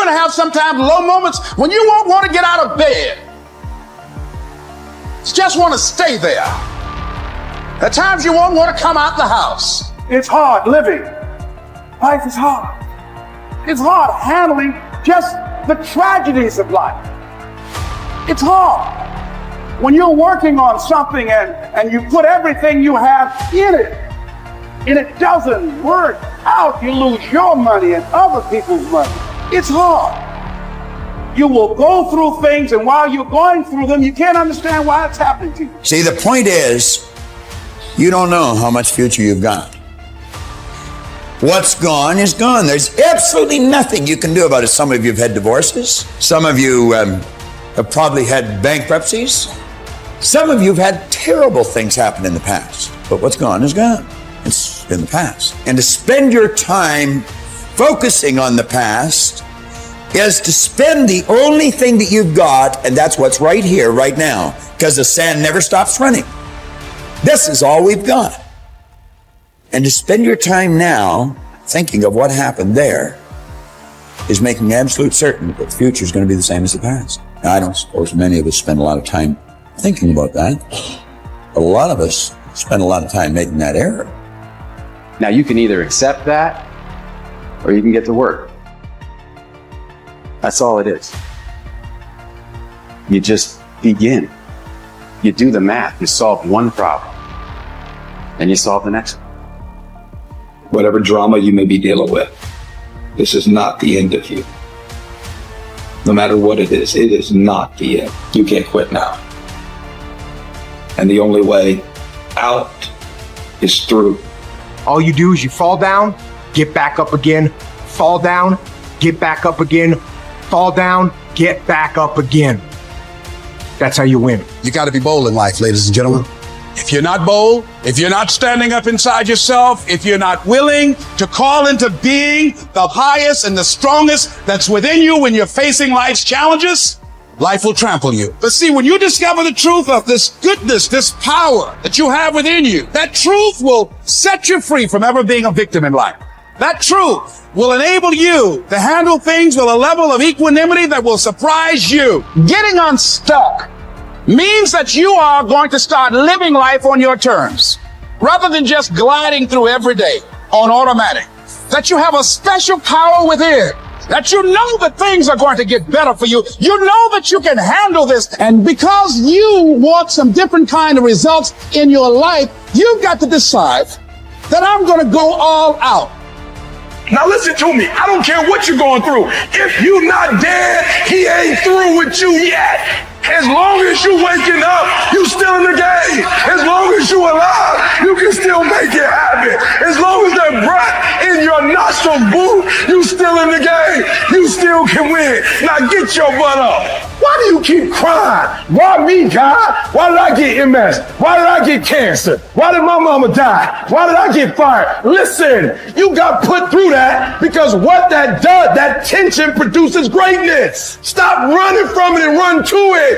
going to have sometimes low moments when you won't want to get out of bed. You just want to stay there. At times you won't want to come out the house. It's hard living. Life is hard. It's hard handling just the tragedies of life. It's hard. When you're working on something and you put everything you have in it, and it doesn't work out, you lose your money and other people's money. It's hard. You will go through things, and while you're going through them, you can't understand why it's happening to you. See, the point is, you don't know how much future you've got. What's gone is gone. There's absolutely nothing you can do about it. Some of you have had divorces. Some of you have probably had bankruptcies. Some of you have had terrible things happen in the past. But what's gone is gone. It's in the past. And to spend your time focusing on the past is to spend the only thing that you've got, and that's what's right here, right now, because the sand never stops running. This is all we've got. And to spend your time now thinking of what happened there is making absolute certain that the future is going to be the same as the past. Now, I don't suppose many of us spend a lot of time thinking about that, but a lot of us spend a lot of time making that error. Now, you can either accept that or you can get to work. That's all it is. You just begin. You do the math. You solve one problem, and you solve the next one. Whatever drama you may be dealing with, this is not the end of you. No matter what it is not the end. You can't quit now. And the only way out is through. All you do is you fall down, get back up again, fall down, get back up again, fall down, get back up again. That's how you win. You got to be bold in life, ladies and gentlemen. If you're not bold, if you're not standing up inside yourself, if you're not willing to call into being the highest and the strongest that's within you when you're facing life's challenges, life will trample you. But see, when you discover the truth of this goodness, this power that you have within you, that truth will set you free from ever being a victim in life. That truth will enable you to handle things with a level of equanimity that will surprise you. Getting unstuck means that you are going to start living life on your terms, rather than just gliding through every day on automatic. That you have a special power within, that you know that things are going to get better for you. You know that you can handle this. And because you want some different kind of results in your life, you've got to decide that I'm going to go all out. Now listen to me. I don't care what you're going through. If you're not dead, he ain't through with you yet. As long as you waking up, you still in the game. As long as you alive, you can still make it happen. As long as that breath in your nostril boot, you still in the game. You still can win. Now get your butt up. Why do you keep crying? Why me, God? Why did I get MS? Why did I get cancer? Why did my mama die? Why did I get fired? Listen, you got put through that because what that does, that tension produces greatness. Stop running from it and run to it.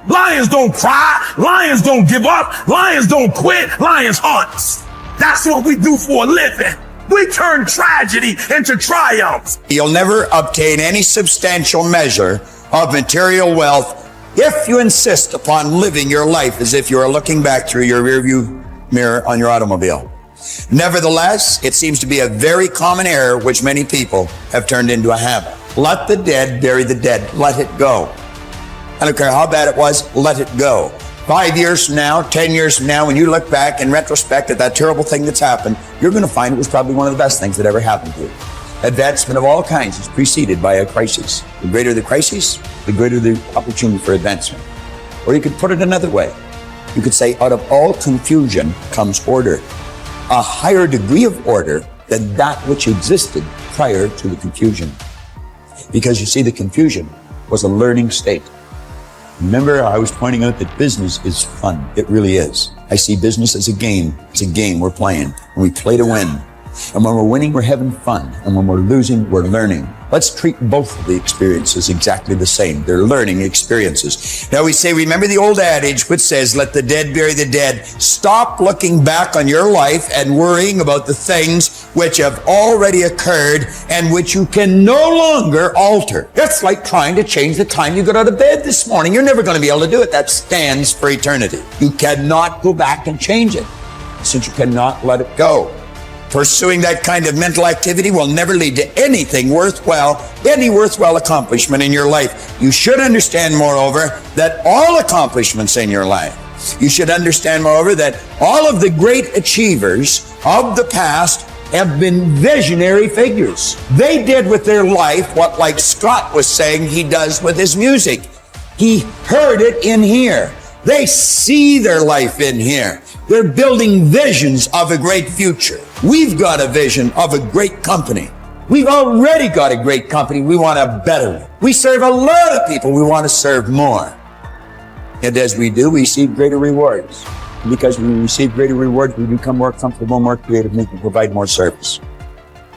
Lions don't cry. Lions don't give up. Lions don't quit. Lions hunt. That's what we do for a living. We turn tragedy into triumph. You'll never obtain any substantial measure of material wealth if you insist upon living your life as if you are looking back through your rearview mirror on your automobile. Nevertheless, it seems to be a very common error which many people have turned into a habit. Let the dead bury the dead. Let it go. I don't care how bad it was, let it go. 5 years from now, 10 years from now, when you look back in retrospect at that terrible thing that's happened, you're going to find it was probably one of the best things that ever happened to you. Advancement of all kinds is preceded by a crisis. The greater the crisis, the greater the opportunity for advancement. Or you could put it another way. You could say, out of all confusion comes order. A higher degree of order than that which existed prior to the confusion. Because you see, the confusion was a learning state. Remember, I was pointing out that business is fun. It really is. I see business as a game. It's a game we're playing, and we play to win. And when we're winning, we're having fun. And when we're losing, we're learning. Let's treat both of the experiences exactly the same. They're learning experiences. Now we say, remember the old adage which says, let the dead bury the dead. Stop looking back on your life and worrying about the things which have already occurred and which you can no longer alter. It's like trying to change the time you got out of bed this morning. You're never going to be able to do it. That stands for eternity. You cannot go back and change it, since you cannot let it go. Pursuing that kind of mental activity will never lead to anything worthwhile, any worthwhile accomplishment in your life. You should understand, moreover, that all accomplishments in your life, you should understand, moreover, that all of the great achievers of the past have been visionary figures. They did with their life what, like Scott was saying, he does with his music. He heard it in here. They see their life in here. They're building visions of a great future. We've got a vision of a great company. We've already got a great company. We want a better one. We serve a lot of people. We want to serve more. And as we do, we receive greater rewards. And because we receive greater rewards, we become more comfortable, more creative, and we can provide more service.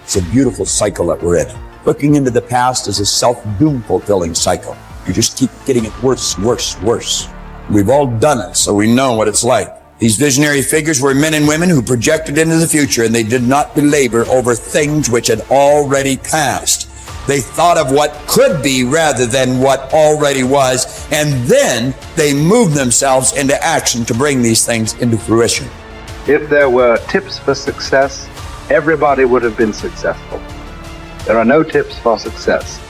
It's a beautiful cycle that we're in. Looking into the past is a self-doom fulfilling cycle. You just keep getting it worse, worse, worse. We've all done it, so we know what it's like. These visionary figures were men and women who projected into the future, and they did not belabor over things which had already passed. They thought of what could be rather than what already was, and then they moved themselves into action to bring these things into fruition. If there were tips for success, everybody would have been successful. There are no tips for success.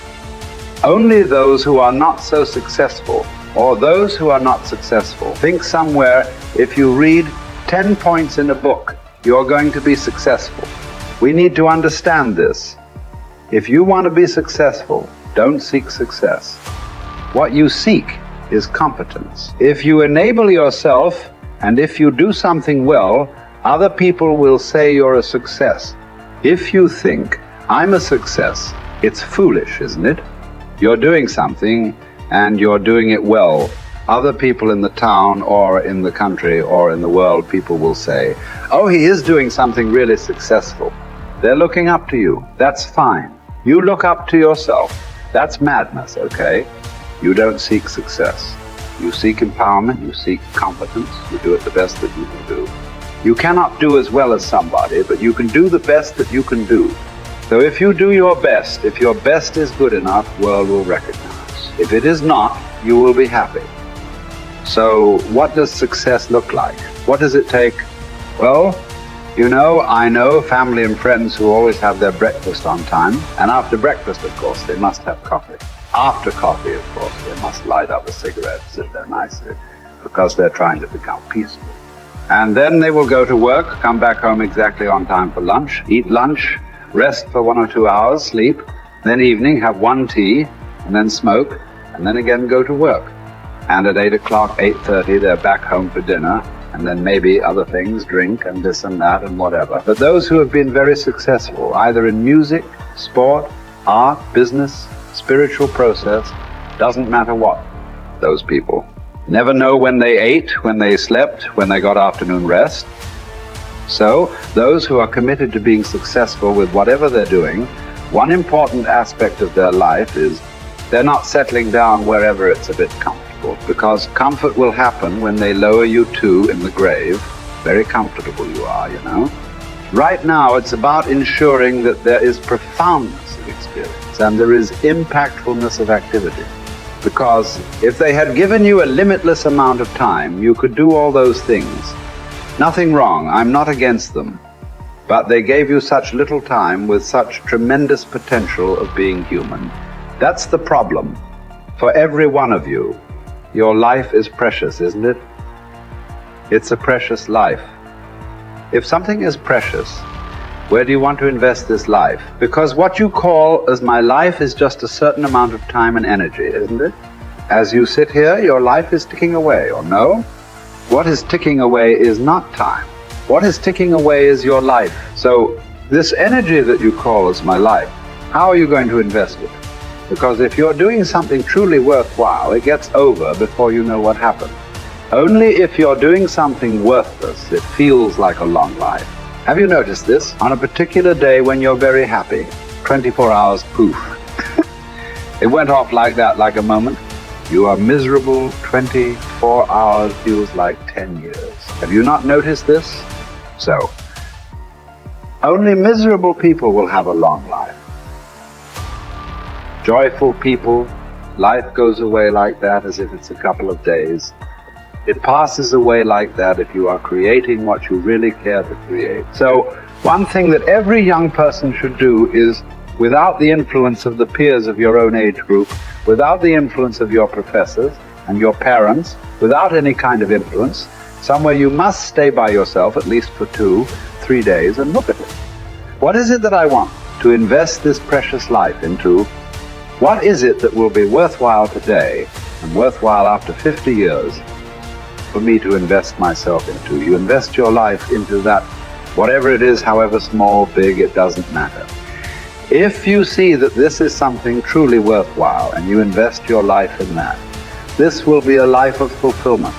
Only those who are not so successful, or those who are not successful, think somewhere if you read 10 points in a book, you're going to be successful. We need to understand this. If you want to be successful, don't seek success. What you seek is competence. If you enable yourself, and if you do something well, other people will say you're a success. If you think, I'm a success, it's foolish, isn't it? You're doing something, and you're doing it well. Other people in the town or in the country or in the world, people will say, oh, he is doing something really successful. They're looking up to you. That's fine. You look up to yourself. That's madness, okay? You don't seek success. You seek empowerment, you seek competence, you do it the best that you can do. You cannot do as well as somebody, but you can do the best that you can do. So if you do your best, if your best is good enough, the world will recognize. If it is not, you will be happy. So what does success look like? What does it take? Well, I know family and friends who always have their breakfast on time. And after breakfast, of course, they must have coffee. After coffee, of course, they must light up a cigarette, sit there nicely, because they're trying to become peaceful. And then they will go to work, come back home exactly on time for lunch, eat lunch, rest for 1 or 2 hours, sleep, then evening have one tea, and then smoke, and then again go to work. And at 8 o'clock, 8:30, they're back home for dinner, and then maybe other things, drink and this and that and whatever. But those who have been very successful, either in music, sport, art, business, spiritual process, doesn't matter what, those people never know when they ate, when they slept, when they got afternoon rest. So those who are committed to being successful with whatever they're doing, one important aspect of their life is they're not settling down wherever it's a bit comfortable, because comfort will happen when they lower you too in the grave. Very comfortable you are, Right now, it's about ensuring that there is profoundness of experience and there is impactfulness of activity. Because if they had given you a limitless amount of time, you could do all those things. Nothing wrong, I'm not against them. But they gave you such little time with such tremendous potential of being human. That's the problem. For every one of you, your life is precious, isn't it? It's a precious life. If something is precious, where do you want to invest this life? Because what you call as my life is just a certain amount of time and energy, isn't it? As you sit here, your life is ticking away, or no? What is ticking away is not time. What is ticking away is your life. So this energy that you call as my life, how are you going to invest it? Because if you're doing something truly worthwhile, it gets over before you know what happened. Only if you're doing something worthless, it feels like a long life. Have you noticed this? On a particular day when you're very happy, 24 hours, poof. It went off like that, like a moment. You are miserable, 24 hours feels like 10 years. Have you not noticed this? So, Only miserable people will have a long life. Joyful people, life goes away like that as if it's a couple of days. It passes away like that if you are creating what you really care to create. So one thing that every young person should do is, without the influence of the peers of your own age group, without the influence of your professors and your parents, without any kind of influence, somewhere you must stay by yourself at least for 2-3 days and look at it. What is it that I want to invest this precious life into? What is it that will be worthwhile today and worthwhile after 50 years for me to invest myself into? You invest your life into that, whatever it is, however small, big, it doesn't matter. If you see that this is something truly worthwhile and you invest your life in that, this will be a life of fulfillment.